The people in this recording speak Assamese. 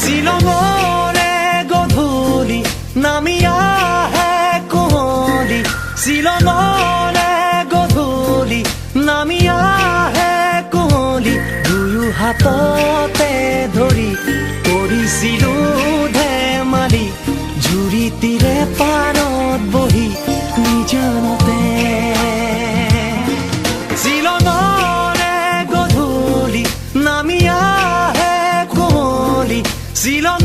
শ্বিলঙৰে গধূলি নামি আহে কুঁৱলী, শ্বিলঙৰে গধূলি নামি আহে কুঁৱলী, দুয়ো হাততে ধৰি কৰিছিলো ধেমালি, জুৰিটিৰে পাৰত বহি নিজানতে। শ্বিলঙৰে গধূলি নামি আহে কুঁৱলী, শ্বিলঙ